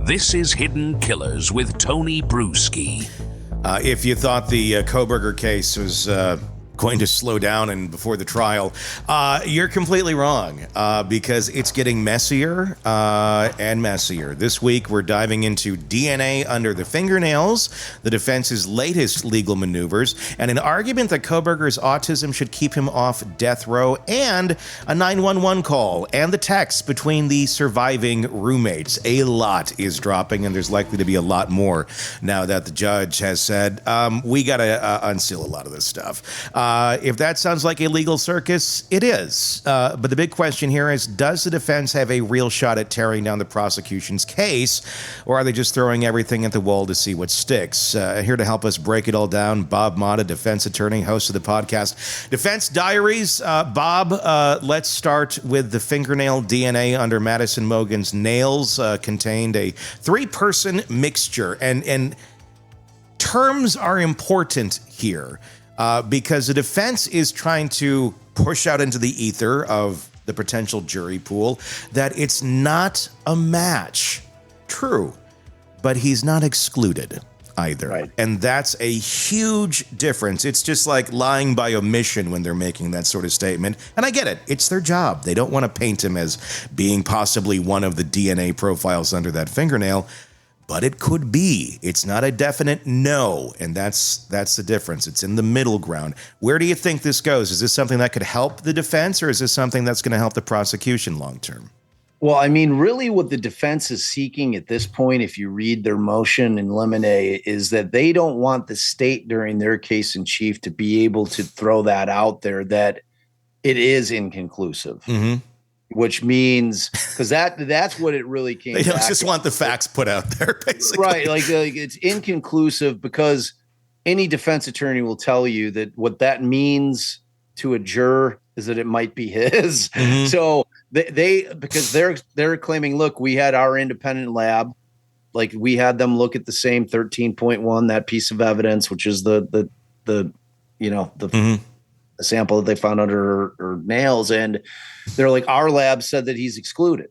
This is Hidden Killers with Tony Bruschi. If you thought the Kohberger case was going to slow down and before the trial, you're completely wrong because it's getting messier and messier. This week, we're diving into DNA under the fingernails, the defense's latest legal maneuvers, and an argument that Kohberger's autism should keep him off death row, and a 911 call, and the text between the surviving roommates. A lot is dropping, and there's likely to be a lot more now that the judge has said, we got to unseal a lot of this stuff. If that sounds like a legal circus, it is. But the big question here is, does the defense have a real shot at tearing down the prosecution's case, or are they just throwing everything at the wall to see what sticks? Here to help us break it all down, Bob Motta, defense attorney, host of the podcast Defense Diaries. Bob, let's start with the fingernail DNA under Madison Mogen's nails contained a 3-person mixture. And terms are important here. Because the defense is trying to push out into the ether of the potential jury pool that it's not a match. True, but he's not excluded either. Right. And that's a huge difference. It's just like lying by omission when they're making that sort of statement. And I get it. It's their job. They don't want to paint him as being possibly one of the DNA profiles under that fingernail. But it could be. It's not a definite no, and that's the difference. It's in the middle ground. Where do you think this goes? Is this something that could help the defense, or is this something that's going to help the prosecution long term? Well, I mean, really what the defense is seeking at this point, if you read their motion in limine, is that they don't want the state during their case in chief to be able to throw that out there that it is inconclusive. Mm-hmm. Which means, because that's what it really came. They don't just want the facts put out there, basically. Right. Like it's inconclusive because any defense attorney will tell you that what that means to a juror is that it might be his. Mm-hmm. So because they're claiming, look, we had our independent lab, like we had them look at the same 13.1, that piece of evidence, which is the mm-hmm. the sample that they found under her nails, and they're like, our lab said that he's excluded.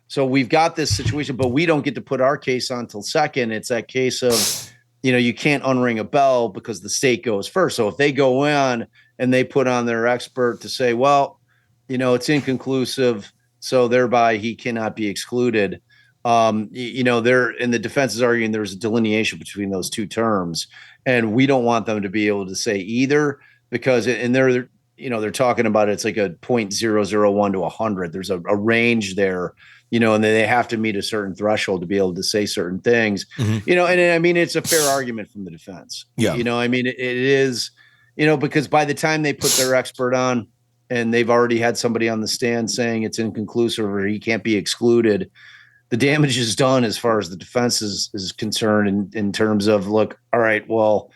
So we've got this situation, but we don't get to put our case on till second. It's that case of, you can't unring a bell because the state goes first. So if they go in and they put on their expert to say, well, it's inconclusive, so thereby he cannot be excluded. They're, and the defense is arguing there's a delineation between those two terms, and we don't want them to be able to say either. Because they're talking about it's like a 0.001 to 100. There's a range there, and they have to meet a certain threshold to be able to say certain things, mm-hmm. And I mean, it's a fair argument from the defense. Yeah. It is, because by the time they put their expert on and they've already had somebody on the stand saying it's inconclusive or he can't be excluded, the damage is done as far as the defense is concerned in terms of, look, all right, well,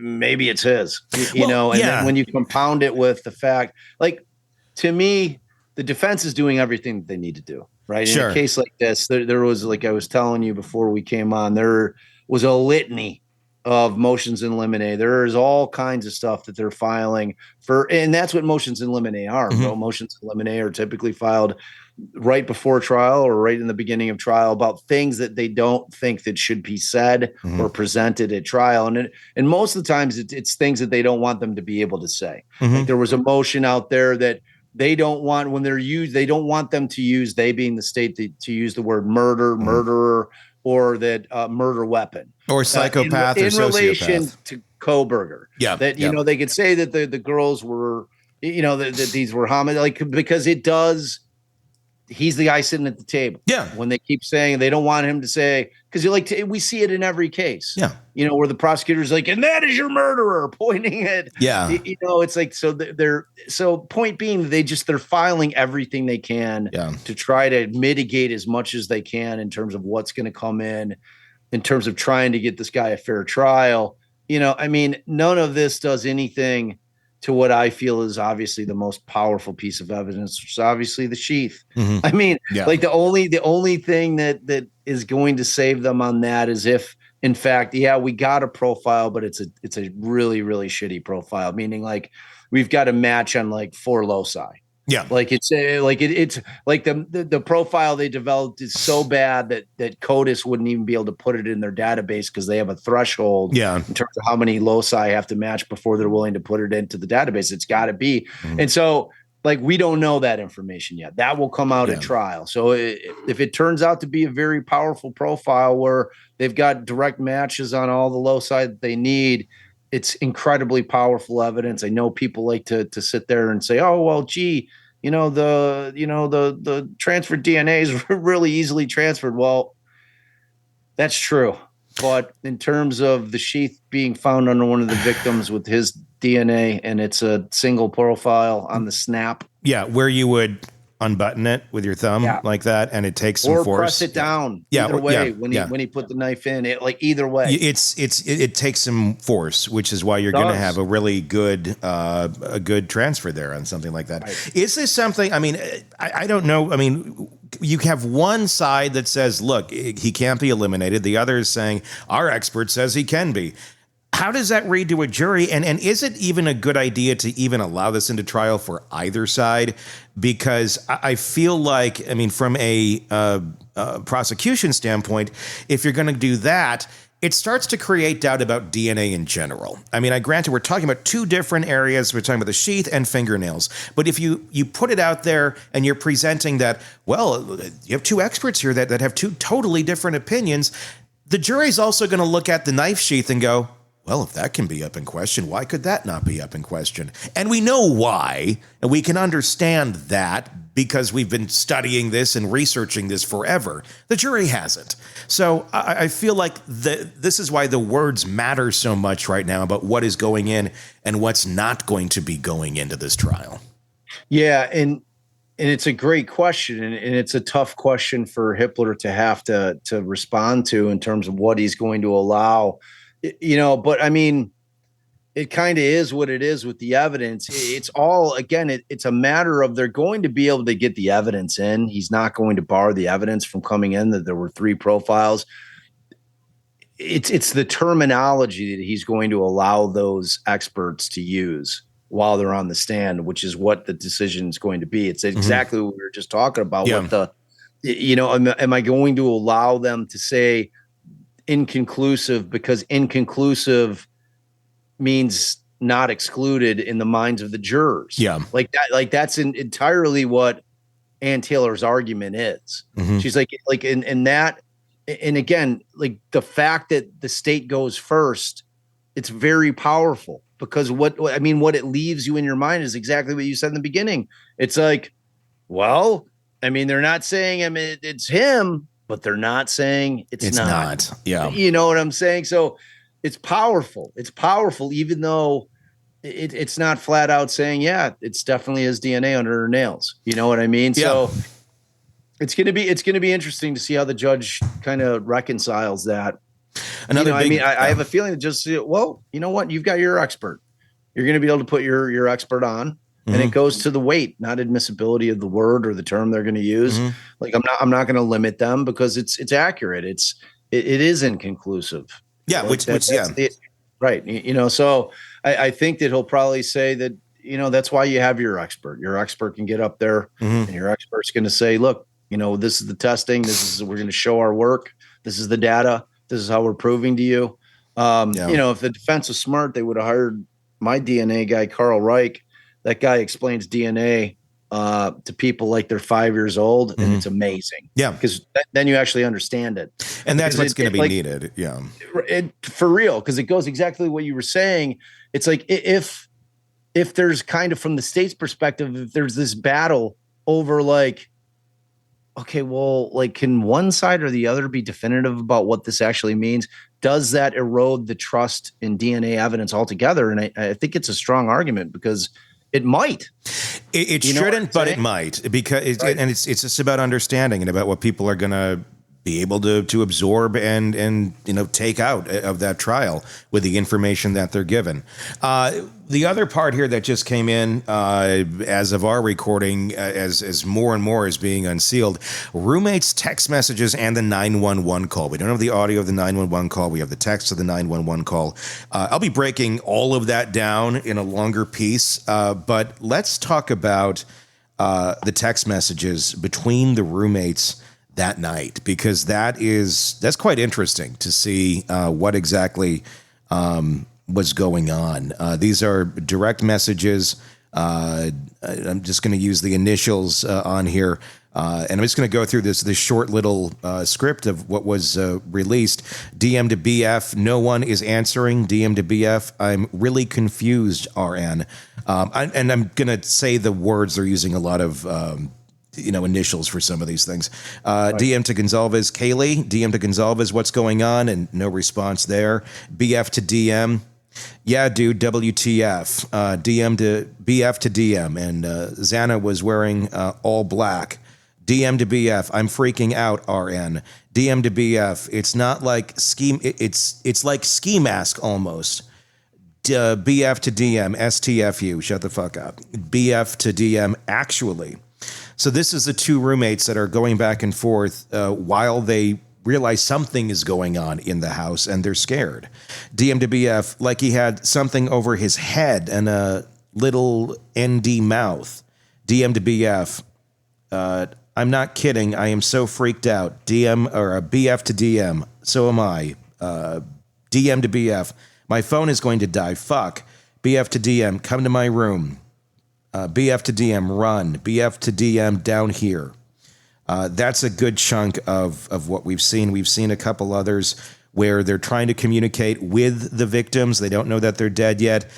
maybe it's his, and then when you compound it with the fact, like, to me, the defense is doing everything that they need to do, right? Sure. In a case like this, there was, like I was telling you before we came on, there was a litany of motions in limine. There's all kinds of stuff that they're filing for, and that's what motions in limine are. Mm-hmm. Motions in limine are typically filed right before trial or right in the beginning of trial about things that they don't think that should be said mm-hmm. or presented at trial. And most of the times it's things that they don't want them to be able to say. Mm-hmm. Like there was a motion out there that they don't want, when they're used, they don't want them to use, they being the state, to use the word murder, mm-hmm. murderer, or that murder weapon. Or psychopath or sociopath. In relation to Kohberger. Yeah. That, they could say that the girls were, that these were homicide, like, because it does, he's the guy sitting at the table. Yeah. When they keep saying they don't want him to say, because we see it in every case. Yeah. Where the prosecutor's like, and that is your murderer, pointing at. Yeah. It's like, so point being, they're filing everything they can to try to mitigate as much as they can in terms of what's going to come in terms of trying to get this guy a fair trial. None of this does anything to what I feel is obviously the most powerful piece of evidence, which is obviously the sheath. Mm-hmm. Like the only thing that is going to save them on that is if, in fact, we got a profile, but it's a really, really shitty profile, meaning like we've got a match on like 4 loci. Yeah. Like it's like the profile they developed is so bad that CODIS wouldn't even be able to put it in their database because they have a threshold in terms of how many loci have to match before they're willing to put it into the database. It's got to be. And so like we don't know that information yet. That will come out at trial. So if it turns out to be a very powerful profile where they've got direct matches on all the loci that they need, it's incredibly powerful evidence. I know people like to sit there and say, "Oh, well, gee, the transferred DNA is really easily transferred." Well, that's true. But in terms of the sheath being found under one of the victims with his DNA, and it's a single profile on the snap. Yeah, where you would unbutton it with your thumb like that, and it takes some force. Or press it down. Either way, when he put the knife in, either way. It takes some force, which is why you're going to have a really good a good transfer there on something like that. Right. Is this something? I mean, I don't know. I mean, you have one side that says, "Look, he can't be eliminated." The other is saying, "Our expert says he can be." How does that read to a jury? And is it even a good idea to even allow this into trial for either side? Because I feel like, I mean, from a prosecution standpoint, if you're going to do that, it starts to create doubt about DNA in general. I mean, granted, we're talking about two different areas. We're talking about the sheath and fingernails. But if you put it out there and you're presenting that, well, you have two experts here that have two totally different opinions, the jury's also going to look at the knife sheath and go, well, if that can be up in question, why could that not be up in question? And we know why, and we can understand that because we've been studying this and researching this forever. The jury hasn't. So I feel like this is why the words matter so much right now about what is going in and what's not going to be going into this trial. Yeah, and it's a great question, and it's a tough question for Hippler to have to respond to in terms of what he's going to allow. But I mean, it kind of is what it is with the evidence. It's all, again, it's a matter of they're going to be able to get the evidence in. He's not going to bar the evidence from coming in that there were three profiles. It's the terminology that he's going to allow those experts to use while they're on the stand, which is what the decision is going to be. It's exactly what we were just talking about. Yeah. Am I going to allow them to say inconclusive because inconclusive means not excluded in the minds of the jurors? Yeah. Like that's entirely what Ann Taylor's argument is. She's like in that, and again, like the fact that the state goes first, it's very powerful because what it leaves you in your mind is exactly what you said in the beginning. It's like, well, I mean, they're not saying it's him, but they're not saying it's not. Yeah. You know what I'm saying? So it's powerful. It's powerful, even though it's not flat out saying, yeah, it's definitely his DNA under her nails. You know what I mean? Yeah. So it's going to be interesting to see how the judge kind of reconciles that. I have a feeling that just, well, you know what? You've got your expert. You're going to be able to put your expert on. And it goes to the weight, not admissibility of the word or the term they're going to use. Like I'm not going to limit them because it's accurate. It is inconclusive. Yeah, right. So I think that he'll probably say that, that's why you have your expert. Your expert can get up there and your expert's going to say, look, this is the testing. We're going to show our work. This is the data. This is how we're proving to you. If the defense was smart, they would have hired my DNA guy, Carl Reich. That guy explains DNA to people like they're 5 years old, and it's amazing. Yeah, because then you actually understand it, and that's what's going to be needed. Yeah, for real, because it goes exactly what you were saying. It's like if there's kind of from the state's perspective, if there's this battle over like, okay, well, like, can one side or the other be definitive about what this actually means? Does that erode the trust in DNA evidence altogether? And I think it's a strong argument because it might. It shouldn't, but it might, because it's just about understanding and about what people are going to be able to absorb and take out of that trial with the information that they're given. The other part here that just came in as of our recording, as more and more is being unsealed, roommates' text messages and the 911 call. We don't have the audio of the 911 call. We have the text of the 911 call. I'll be breaking all of that down in a longer piece, but let's talk about the text messages between the roommates that night, because that's quite interesting to see what exactly was going on. These are direct messages. I'm just going to use the initials on here. And I'm just going to go through this short little script of what was released. DM to BF, no one is answering. DM to BF, I'm really confused, RN. And I'm going to say the words, they're using a lot of initials for some of these things. Right. DM to Gonzalez, Kaylee, DM to Gonzalez, what's going on? And no response there. BF to DM. Yeah, dude, WTF. DM to BF to DM. And Xana was wearing all black. DM to BF, I'm freaking out, RN. DM to BF, it's not like ski, it's like ski mask almost. BF to DM, STFU, shut the fuck up. BF to DM, actually. So this is the two roommates that are going back and forth while they realize something is going on in the house and they're scared. DM to BF, like he had something over his head and a little ND mouth. DM to BF, I'm not kidding. I am so freaked out. DM or a BF to DM. So am I. DM to BF. My phone is going to die. Fuck. BF to DM. Come to my room. BF to DM. Run. BF to DM. Down here. That's a good chunk of what we've seen. We've seen a couple others where they're trying to communicate with the victims. They don't know that they're dead yet.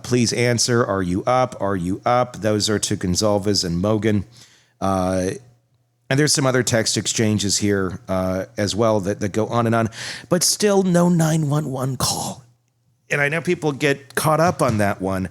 Please answer. Are you up? Are you up? Those are to Gonzalez and Mogan. And there's some other text exchanges here as well that go on and on, but still no 911 call. And I know people get caught up on that one.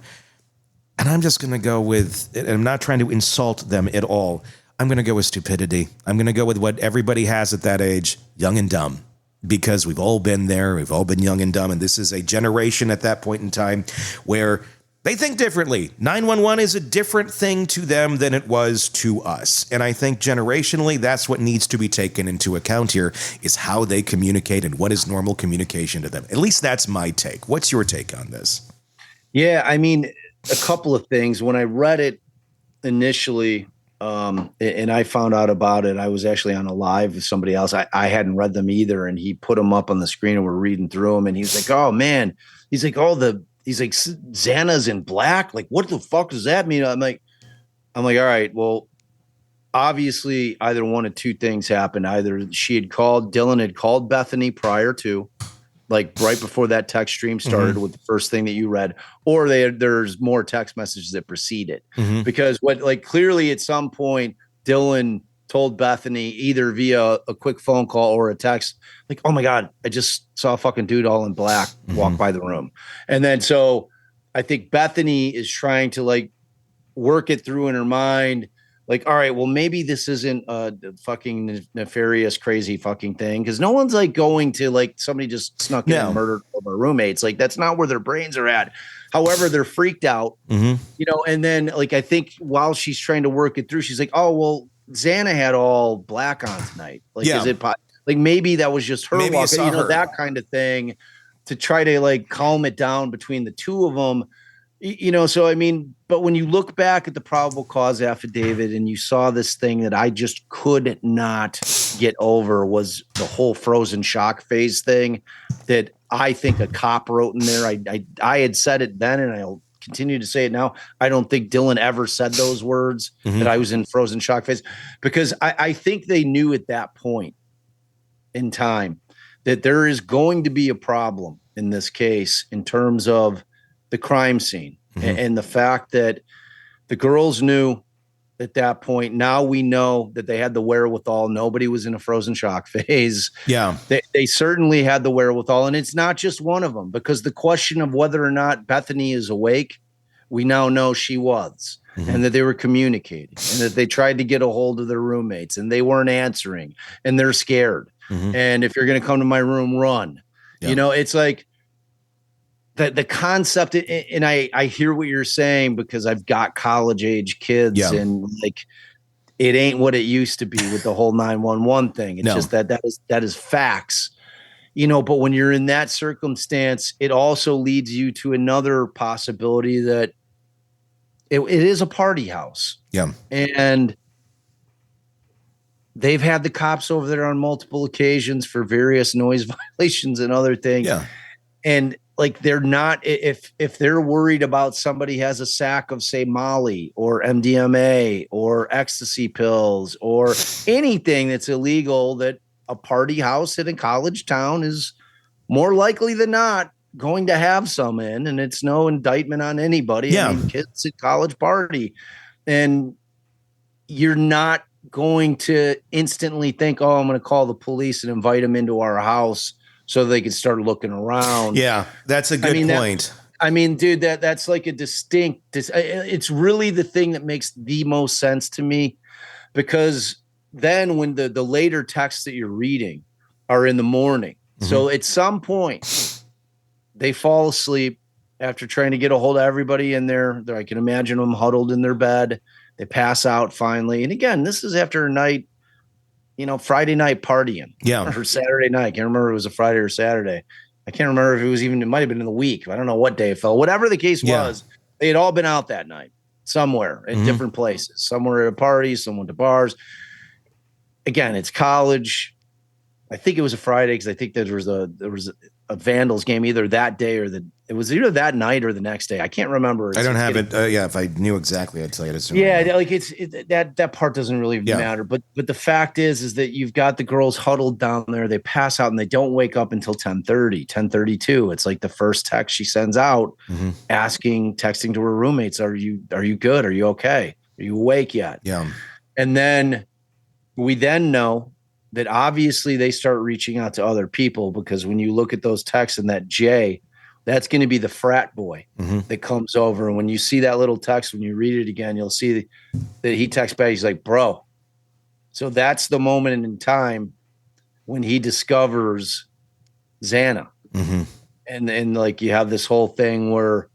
And I'm just going to go with, and I'm not trying to insult them at all. I'm going to go with stupidity. I'm going to go with what everybody has at that age, young and dumb, because we've all been there. We've all been young and dumb. And this is a generation at that point in time where they think differently. 911 is a different thing to them than it was to us. And I think generationally, that's what needs to be taken into account here, is how they communicate and what is normal communication to them. At least that's my take. What's your take on this? Yeah, I mean, a couple of things. When I read it initially, and I found out about it, I was actually on a live with somebody else. I hadn't read them either. And he put them up on the screen and we're reading through them. And he was like, oh, man. He's like, he's like, Xana's in black. Like, what the fuck does that mean? I'm like, all right, well, obviously either one of two things happened. Either Dylan had called Bethany prior to, like right before that text stream started with the first thing that you read, or there's more text messages that preceded. Because clearly at some point, Dylan told Bethany either via a quick phone call or a text, like, oh my God, I just saw a fucking dude all in black walk by the room. And then, so I think Bethany is trying to like work it through in her mind. Like, all right, well, maybe this isn't a fucking nefarious, crazy fucking thing. Cause no one's like going to like somebody just snuck in and murdered all of our roommates. Like that's not where their brains are at. However, they're freaked out, and then like, I think while she's trying to work it through, she's like, oh, well, Xana had all black on tonight. Like, is it like maybe that was just her walking, that kind of thing, to try to like calm it down between the two of them, So, I mean, but when you look back at the probable cause affidavit and you saw this thing that I just could not get over was the whole frozen shock phase thing that I think a cop wrote in there. I had said it then and I'll continue to say it now. I don't think Dylan ever said those words that I was in frozen shock phase, because I think they knew at that point in time that there is going to be a problem in this case in terms of the crime scene and the fact that the girls knew at that point. Now we know that they had the wherewithal. Nobody was in a frozen shock phase. Yeah. They certainly had the wherewithal. And it's not just one of them, because the question of whether or not Bethany is awake, we now know she was, and that they were communicating and that they tried to get a hold of their roommates and they weren't answering and they're scared. And if you're going to come to my room, run. Yeah. It's like the concept, and I hear what you're saying because I've got college age kids and like, it ain't what it used to be with the whole 911 thing. It's just that is facts, but when you're in that circumstance, it also leads you to another possibility that it is a party house. Yeah. And they've had the cops over there on multiple occasions for various noise violations and other things. Yeah. And like, they're not, if they're worried about somebody has a sack of, say, Molly or MDMA or ecstasy pills or anything that's illegal, that a party house in a college town is more likely than not going to have some in, and it's no indictment on anybody. Yeah. I mean, kids at college party, and you're not going to instantly think, oh, I'm going to call the police and invite them into our house so they can start looking around. Yeah, that's a good point. Dude, that's like a distinct, it's really the thing that makes the most sense to me, because then when the later texts that you're reading are in the morning. So at some point they fall asleep after trying to get a hold of everybody in there. I can imagine them huddled in their bed. They pass out finally. And again, this is after a night, Friday night partying. Yeah. Or Saturday night. I can't remember if it was a Friday or Saturday. I can't remember if it might have been in the week. I don't know what day it fell. Whatever the case was, they had all been out that night somewhere in different places. Somewhere at a party, someone to bars. Again, it's college. I think it was a Friday because I think there was a Vandals game either that day or it was either that night or the next day. I can't remember. I don't have it. If I knew exactly, I'd tell you. That part doesn't really matter. But the fact is that you've got the girls huddled down there. They pass out and they don't wake up until 10:30, 10:32. It's like the first text she sends out, texting to her roommates, "Are you good? Are you okay? Are you awake yet?" Yeah. And then we know that obviously they start reaching out to other people, because when you look at those texts and that J, that's going to be the frat boy that comes over. And when you see that little text, when you read it again, you'll see that he texts back. He's like, bro. So that's the moment in time when he discovers Xana. And like, you have this whole thing where,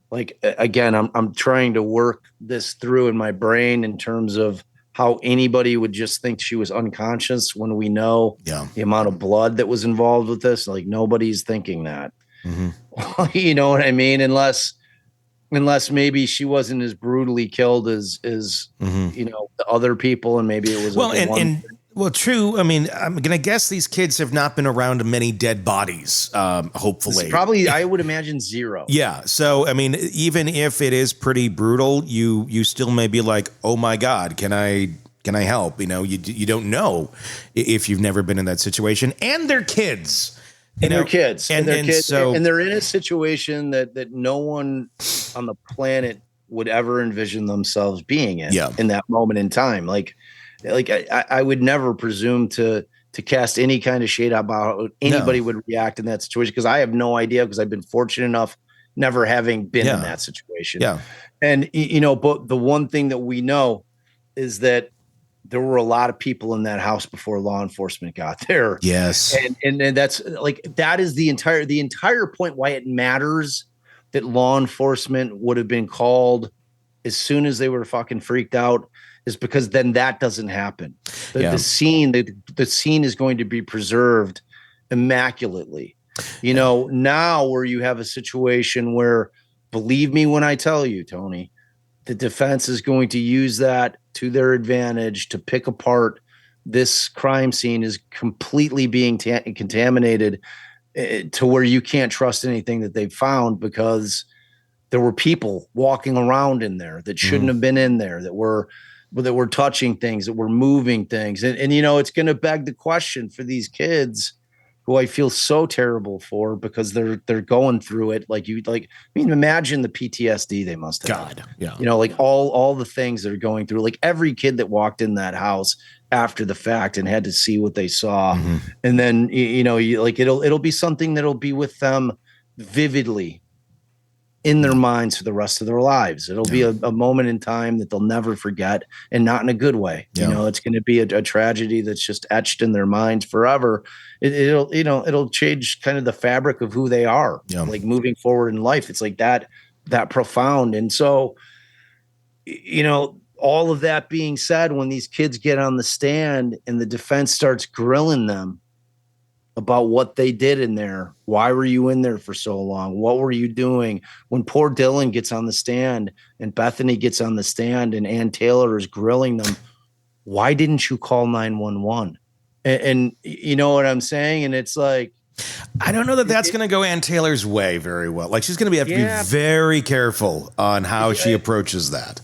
like, again, I'm trying to work this through in my brain in terms of how anybody would just think she was unconscious when we know the amount of blood that was involved with this. Like, nobody's thinking that. You know what I mean? Unless maybe she wasn't as brutally killed as the other people, and maybe it was true. I mean, I'm gonna guess these kids have not been around many dead bodies. Hopefully, it's probably, I would imagine, zero. Yeah. So I mean, even if it is pretty brutal, you still may be like, oh my God, can I help? You don't know if you've never been in that situation, and they're kids. They're kids, and they're in a situation that no one on the planet would ever envision themselves being in that moment in time. Like I would never presume to cast any kind of shade about how anybody would react in that situation, because I have no idea, because I've been fortunate enough never having been in that situation. Yeah. And but the one thing that we know is that there were a lot of people in that house before law enforcement got there. Yes. And that's like, that is the entire point why it matters that law enforcement would have been called as soon as they were fucking freaked out, is because then that doesn't happen. The scene is going to be preserved immaculately. Now where you have a situation where, believe me when I tell you, Tony, the defense is going to use that to their advantage to pick apart this crime scene is completely being contaminated to where you can't trust anything that they've found, because there were people walking around in there that shouldn't have been in there, that were touching things, that were moving things. And it's going to beg the question for these kids, who I feel so terrible for, because they're going through it. Imagine the PTSD they must have. God, yeah. Like all the things that are going through, like every kid that walked in that house after the fact and had to see what they saw. And then, it'll be something that'll be with them vividly in their minds for the rest of their lives. It'll be a moment in time that they'll never forget, and not in a good way. Yeah. It's going to be a tragedy that's just etched in their minds forever. It'll change kind of the fabric of who they are, like moving forward in life. It's like that profound. And so, all of that being said, when these kids get on the stand and the defense starts grilling them about what they did in there. Why were you in there for so long? What were you doing? When poor Dylan gets on the stand and Bethany gets on the stand and Ann Taylor is grilling them, why didn't you call 911? And you know what I'm saying? And it's like, I don't know that that's going to go Ann Taylor's way very well. Like, she's going to have to be very careful on how she approaches that.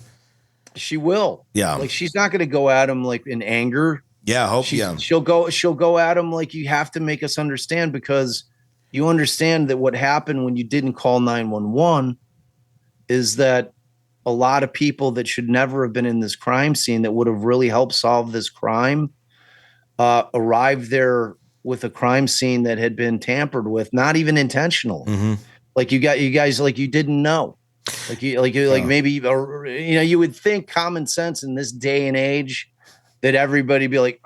She will. Yeah. Like, she's not going to go at him like in anger. Yeah, She'll go at him like, you have to make us understand, because you understand that what happened when you didn't call 911 is that a lot of people that should never have been in this crime scene that would have really helped solve this crime arrived there with a crime scene that had been tampered with, not even intentional. Mm-hmm. Like you guys, like you didn't know, like maybe, you would think common sense in this day and age that everybody be like,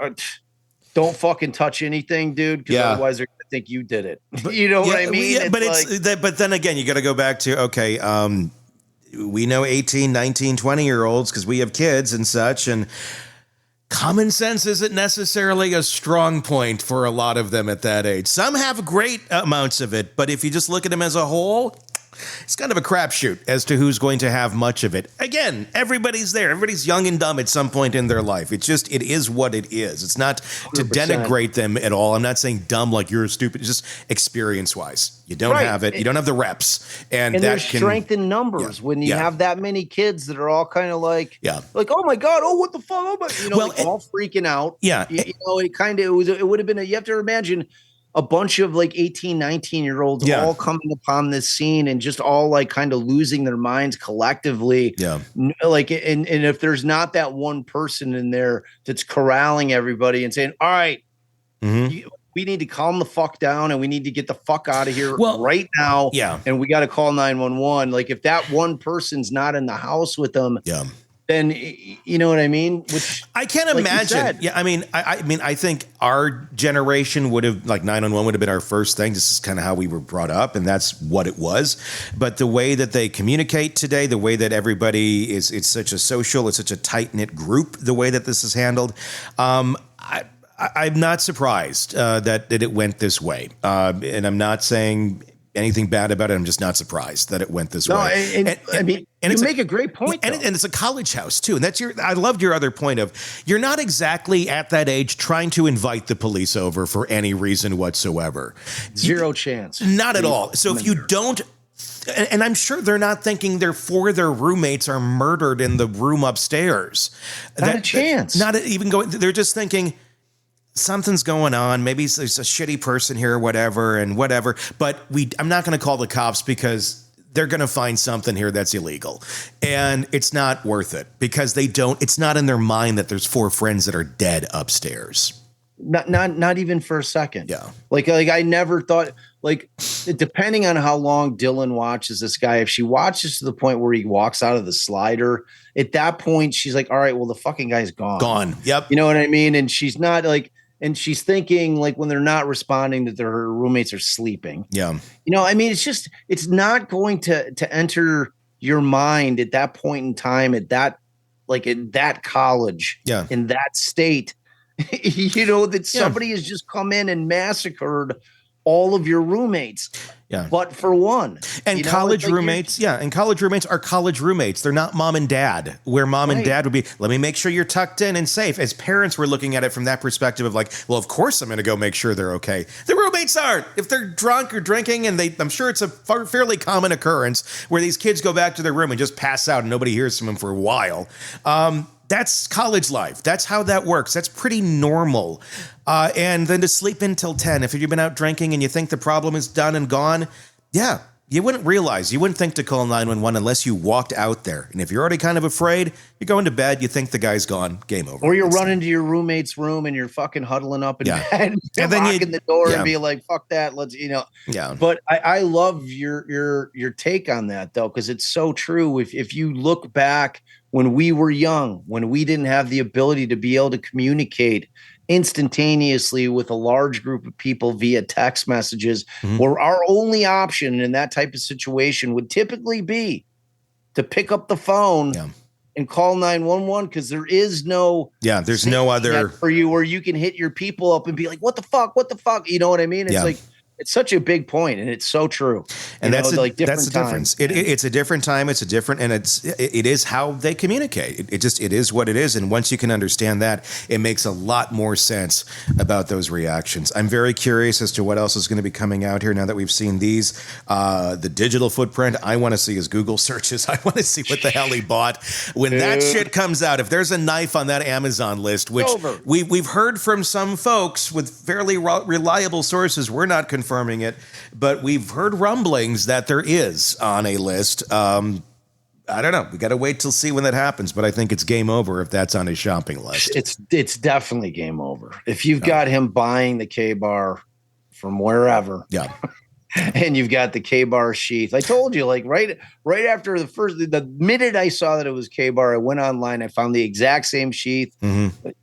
don't fucking touch anything, dude, because otherwise they're gonna think you did it. But, you know what I mean? Yeah, but then again, you got to go back to, okay, we know 18, 19, 20-year-olds because we have kids and such, and common sense isn't necessarily a strong point for a lot of them at that age. Some have great amounts of it, but if you just look at them as a whole, it's kind of a crapshoot as to who's going to have much of it. Again, everybody's there. Everybody's young and dumb at some point in their life. It is what it is. It's not to 100%. Denigrate them at all. I'm not saying dumb like you're stupid. It's just experience-wise. You don't have it. You don't have the reps. And that there's strength in numbers when you have that many kids that are all kind of like, oh my God, oh, what the fuck? Oh my, all freaking out. Yeah. It would have been, you have to imagine a bunch of like 18, 19-year-olds all coming upon this scene and just all like kind of losing their minds collectively. Yeah. Like, and if there's not that one person in there that's corralling everybody and saying, all right, we need to calm the fuck down and we need to get the fuck out of here right now. Yeah. And we got to call 911. Like, if that one person's not in the house with them, then you know what I mean? Which I can't imagine. Yeah, I mean, I think our generation would have, like, 911 would have been our first thing. This is kind of how we were brought up, and that's what it was. But the way that they communicate today, the way that everybody it's such a social, it's such a tight-knit group, the way that this is handled, I'm not surprised that it went this way. And I'm not saying anything bad about it. I'm just not surprised that it went this way. And you make a great point, and it's a college house too. And that's I loved your other point of, you're not exactly at that age trying to invite the police over for any reason whatsoever. Zero chance. Not at all. So if you don't, and I'm sure they're not thinking their roommates are murdered in the room upstairs. Not a chance. Not even going, they're just thinking, something's going on. Maybe there's a shitty person here or whatever. But I'm not going to call the cops because they're going to find something here that's illegal. And it's not worth it because it's not in their mind that there's 4 friends that are dead upstairs. Not even for a second. Yeah. Like I never thought, like, depending on how long Dylan watches this guy, if she watches to the point where he walks out of the slider, at that point, she's like, all right, well, the fucking guy's gone. Gone. Yep. You know what I mean? And she's not like, and she's thinking, like, when they're not responding, that her roommates are sleeping. Yeah. You know, I mean, it's not going to enter your mind at that point in time, at that college, in that state, that somebody has just come in and massacred all of your roommates. Yeah. But for one. And college roommates, and college roommates are college roommates. They're not mom and dad, where mom and dad would be, let me make sure you're tucked in and safe. As parents, we're looking at it from that perspective of like, well, of course I'm going to go make sure they're okay. The roommates aren't. If they're drunk or drinking, and I'm sure it's a fairly common occurrence where these kids go back to their room and just pass out and nobody hears from them for a while. That's college life. That's how that works. That's pretty normal. And then to sleep until 10, if you've been out drinking and you think the problem is done and gone, you wouldn't realize. You wouldn't think to call 911 unless you walked out there. And if you're already kind of afraid, you're going to bed, you think the guy's gone, game over. Or you're running to your roommate's room and you're fucking huddling up in bed and then locking the door and be like, fuck that, let's, Yeah. But I love your take on that, though, because it's so true. If you look back when we were young, when we didn't have the ability to be able to communicate instantaneously with a large group of people via text messages, where our only option in that type of situation would typically be to pick up the phone and call 911 because there is no there's no other for you where you can hit your people up and be like, what the fuck, you know what I mean? It's like, it's such a big point, and it's so true. And that's the difference. It's a different time. It's a different, and it is how they communicate. It is what it is. And once you can understand that, it makes a lot more sense about those reactions. I'm very curious as to what else is going to be coming out here now that we've seen these. The digital footprint. I want to see his Google searches. I want to see what the hell he bought when that shit comes out. If there's a knife on that Amazon list, which we've heard from some folks with fairly reliable sources, we're not confirming it, but we've heard rumblings that there is on a list. I don't know. We got to wait till see when that happens, but I think it's game over if that's on his shopping list. It's definitely game over. If you've got him buying the K-bar from wherever. Yeah. And you've got the K-bar sheath. I told you, like right after the minute I saw that it was K-bar, I went online. I found the exact same sheath,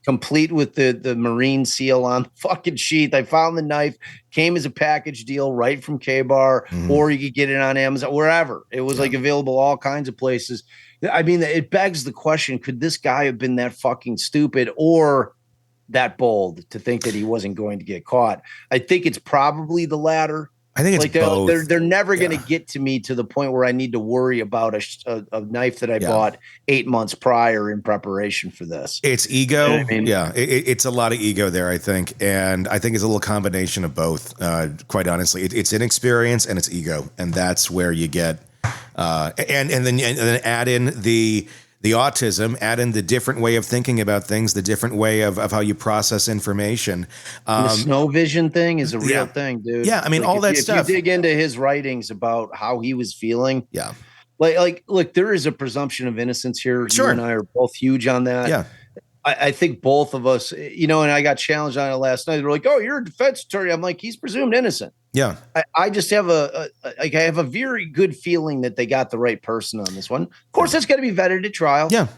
complete with the Marine seal on the fucking sheath. I found the knife, came as a package deal right from K-bar, or you could get it on Amazon, wherever. It was like available all kinds of places. I mean, it begs the question: could this guy have been that fucking stupid or that bold to think that he wasn't going to get caught? I think it's probably the latter. I think it's like both. They're never going to get to me to the point where I need to worry about a knife that I bought 8 months prior in preparation for this. It's ego. You know what I mean? Yeah, it's a lot of ego there, I think. And I think it's a little combination of both, quite honestly. It's inexperience and it's ego. And that's where you get and then add in the autism, add in the different way of thinking about things, the different way of how you process information. The snow vision thing is a real thing, dude. Yeah, I mean, all that stuff. If you dig into his writings about how he was feeling, yeah, like, look, there is a presumption of innocence here. Sure. You and I are both huge on that. Yeah. I think both of us, and I got challenged on it last night. They're like, "Oh, you're a defense attorney." I'm like, "He's presumed innocent." Yeah. I just have I have a very good feeling that they got the right person on this one. Of course, that's got to be vetted at trial. Yeah.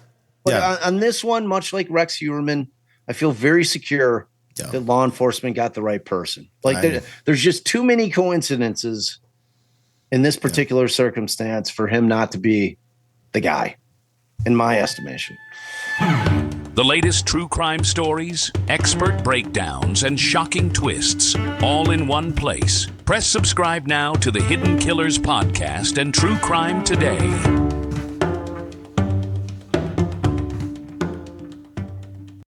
But on this one, much like Rex Heuermann, I feel very secure that law enforcement got the right person. Like there's just too many coincidences in this particular circumstance for him not to be the guy, in my estimation. The latest true crime stories, expert breakdowns, and shocking twists, all in one place. Press subscribe now to the Hidden Killers podcast and True Crime Today.